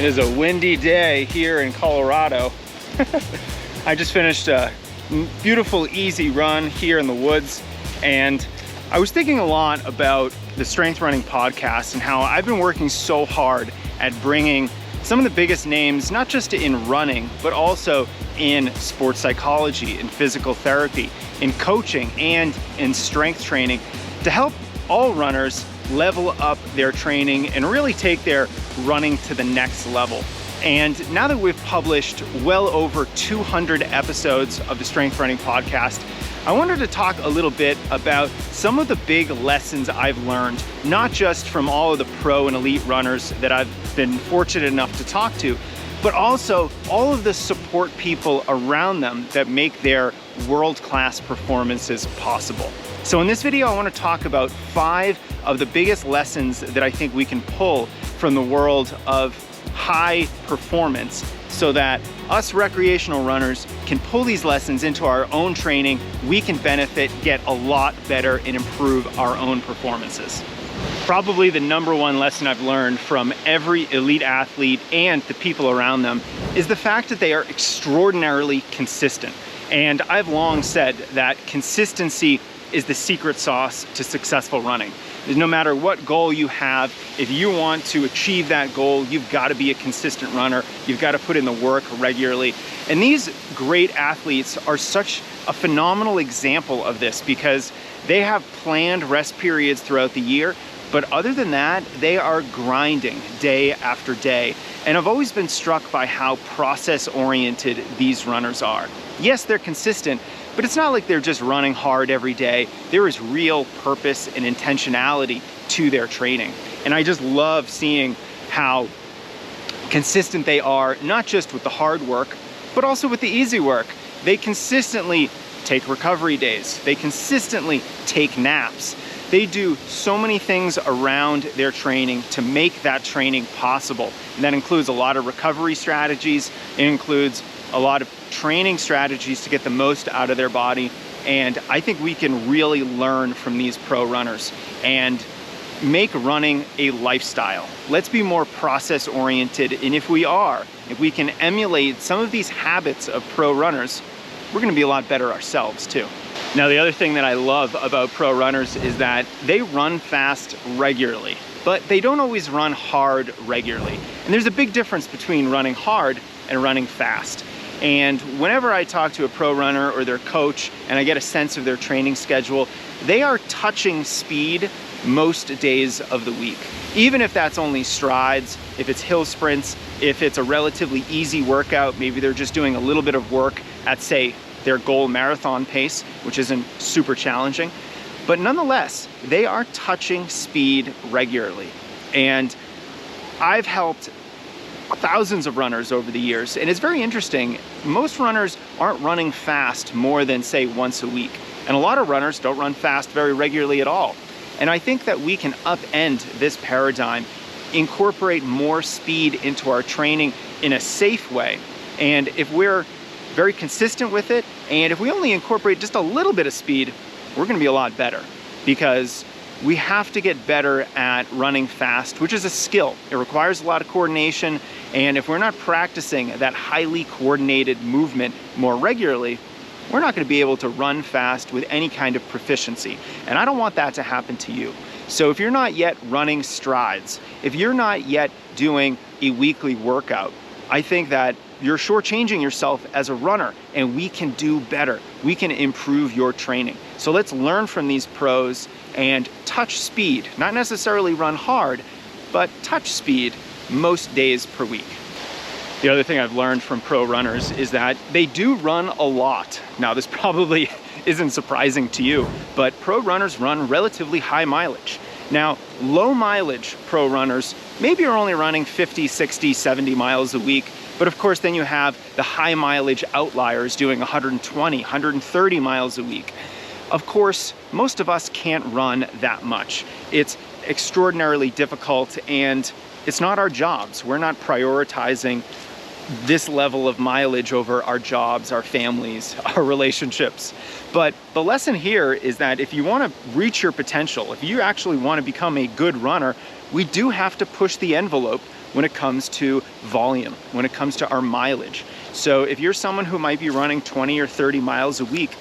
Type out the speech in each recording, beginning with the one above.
It is a windy day here in Colorado. I just finished a beautiful, easy run here in the woods, and I was thinking a lot about the Strength Running podcast and how I've been working so hard at bringing some of the biggest names, not just in running, but also in sports psychology, in physical therapy, in coaching, and in strength training, to help all runners level up their training and really take their running to the next level. And now that we've published well over 200 episodes of the Strength Running podcast, I wanted to talk a little bit about some of the big lessons I've learned, not just from all of the pro and elite runners that I've been fortunate enough to talk to, but also all of the support people around them that make their world-class performances possible. So in this video, I want to talk about 5 of the biggest lessons that I think we can pull from the world of high performance, so that us recreational runners can pull these lessons into our own training. We can benefit, get a lot better, and improve our own performances. Probably the number one lesson I've learned from every elite athlete and the people around them is the fact that they are extraordinarily consistent. And I've long said that consistency is the secret sauce to successful running. No matter what goal you have, if you want to achieve that goal, you've got to be a consistent runner. You've got to put in the work regularly. And these great athletes are such a phenomenal example of this, because they have planned rest periods throughout the year, but other than that, they are grinding day after day. And I've always been struck by how process-oriented these runners are. Yes, they're consistent, but it's not like they're just running hard every day. There is real purpose and intentionality to their training. And I just love seeing how consistent they are, not just with the hard work, but also with the easy work. They consistently take recovery days. They consistently take naps. They do so many things around their training to make that training possible. And that includes a lot of recovery strategies. It includes a lot of training strategies to get the most out of their body. And I think we can really learn from these pro runners and make running a lifestyle. Let's be more process oriented. And if we can emulate some of these habits of pro runners, we're going to be a lot better ourselves too. Now, the other thing that I love about pro runners is that they run fast regularly, but they don't always run hard regularly. And there's a big difference between running hard and running fast. And whenever I talk to a pro runner or their coach and I get a sense of their training schedule, they are touching speed most days of the week. Even if that's only strides, if it's hill sprints, if it's a relatively easy workout, maybe they're just doing a little bit of work at, say, their goal marathon pace, which isn't super challenging. But nonetheless, they are touching speed regularly. And I've helped thousands of runners over the years, and it's very interesting. Most runners aren't running fast more than, say, once a week. And a lot of runners don't run fast very regularly at all. And I think that we can upend this paradigm, incorporate more speed into our training in a safe way. And if we're very consistent with it, and if we only incorporate just a little bit of speed, we're going to be a lot better, because we have to get better at running fast, which is a skill. It requires a lot of coordination, and if we're not practicing that highly coordinated movement more regularly, we're not going to be able to run fast with any kind of proficiency. And I don't want that to happen to you. So if you're not yet running strides, if you're not yet doing a weekly workout, I think that you're shortchanging yourself as a runner, and we can do better. We can improve your training. So let's learn from these pros and touch speed, not necessarily run hard, but touch speed most days per week. The other thing I've learned from pro runners is that they do run a lot. Now, this probably isn't surprising to you, but pro runners run relatively high mileage. Now, low mileage pro runners maybe are only running 50, 60, 70 miles a week. But of course, then you have the high mileage outliers doing 120, 130 miles a week. Of course, most of us can't run that much. It's extraordinarily difficult, and it's not our jobs. We're not prioritizing this level of mileage over our jobs, our families, our relationships. But the lesson here is that if you want to reach your potential, if you actually want to become a good runner, we do have to push the envelope when it comes to volume, when it comes to our mileage. So if you're someone who might be running 20 or 30 miles a week,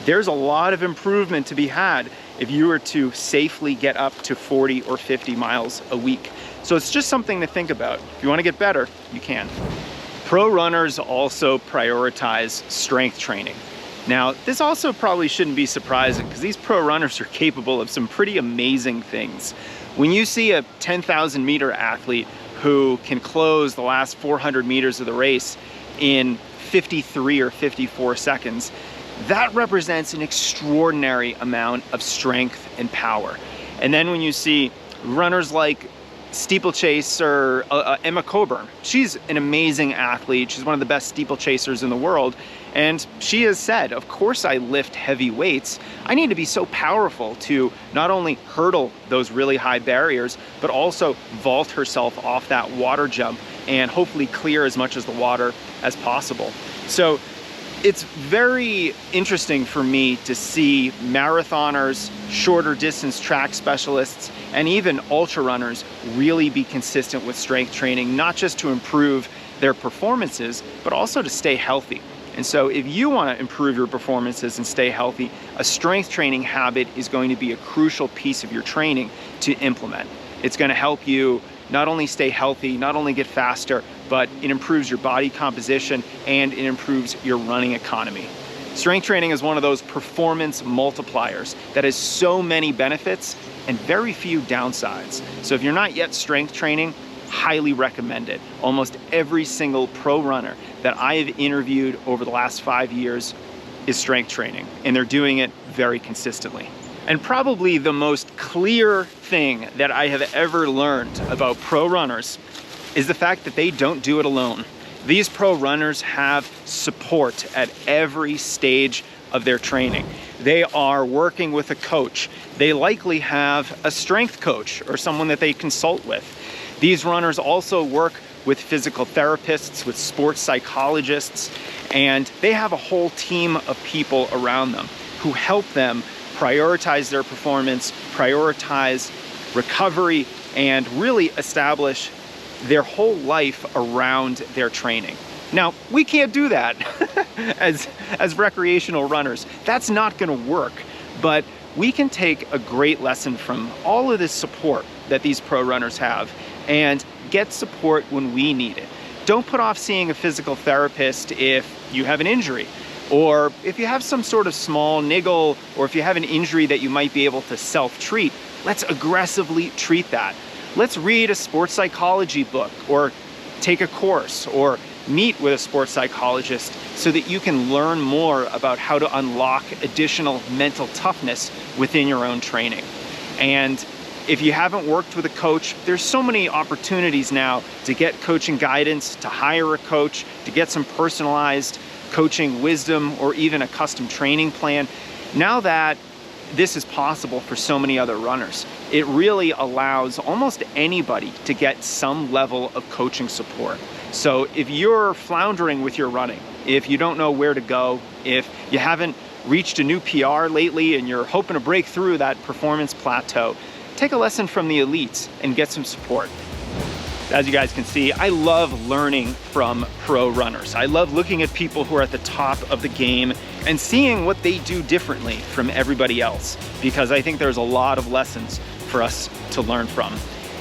there's a lot of improvement to be had if you were to safely get up to 40 or 50 miles a week. So it's just something to think about. If you want to get better, you can. Pro runners also prioritize strength training. Now, this also probably shouldn't be surprising because these pro runners are capable of some pretty amazing things. When you see a 10,000 meter athlete who can close the last 400 meters of the race in 53 or 54 seconds, that represents an extraordinary amount of strength and power. And then when you see runners like steeplechaser Emma Coburn, she's an amazing athlete. She's one of the best steeplechasers in the world. And she has said, of course I lift heavy weights. I need to be so powerful to not only hurdle those really high barriers, but also vault herself off that water jump and hopefully clear as much of the water as possible. So it's very interesting for me to see marathoners, shorter distance track specialists, and even ultra runners really be consistent with strength training, not just to improve their performances, but also to stay healthy. And so if you want to improve your performances and stay healthy, a strength training habit is going to be a crucial piece of your training to implement. It's going to help you not only stay healthy, not only get faster, but it improves your body composition and it improves your running economy. Strength training is one of those performance multipliers that has so many benefits and very few downsides. So if you're not yet strength training, highly recommend it. Almost every single pro runner that I have interviewed over the last 5 years is strength training, and they're doing it very consistently. And probably the most clear thing that I have ever learned about pro runners is the fact that they don't do it alone. These pro runners have support at every stage of their training. They are working with a coach. They likely have a strength coach or someone that they consult with. These runners also work with physical therapists, with sports psychologists, and they have a whole team of people around them who help them prioritize their performance, prioritize recovery, and really establish their whole life around their training. Now, we can't do that as recreational runners. That's not gonna work, but we can take a great lesson from all of this support that these pro runners have and get support when we need it. Don't put off seeing a physical therapist if you have an injury, or if you have some sort of small niggle, or if you have an injury that you might be able to self-treat. Let's aggressively treat that. Let's read a sports psychology book, or take a course, or meet with a sports psychologist so that you can learn more about how to unlock additional mental toughness within your own training. And if you haven't worked with a coach, there's so many opportunities now to get coaching guidance, to hire a coach, to get some personalized coaching wisdom, or even a custom training plan. Now that this is possible for so many other runners, it really allows almost anybody to get some level of coaching support. So if you're floundering with your running, if you don't know where to go, if you haven't reached a new PR lately and you're hoping to break through that performance plateau, take a lesson from the elites and get some support. As you guys can see, I love learning from pro runners. I love looking at people who are at the top of the game and seeing what they do differently from everybody else, because I think there's a lot of lessons for us to learn from.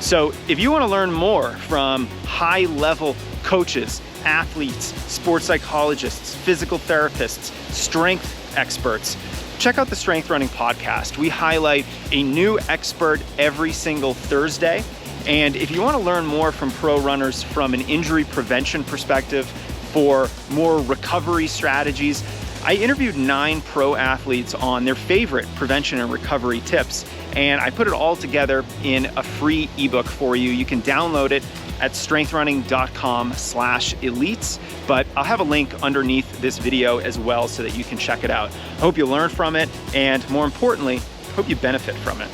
So if you want to learn more from high-level coaches, athletes, sports psychologists, physical therapists, strength experts, check out the Strength Running Podcast. We highlight a new expert every single Thursday. And if you want to learn more from pro runners from an injury prevention perspective, for more recovery strategies, I interviewed 9 pro athletes on their favorite prevention and recovery tips, and I put it all together in a free ebook for you. You can download it at strengthrunning.com/elites, but I'll have a link underneath this video as well so that you can check it out. I hope you learn from it, and more importantly, hope you benefit from it.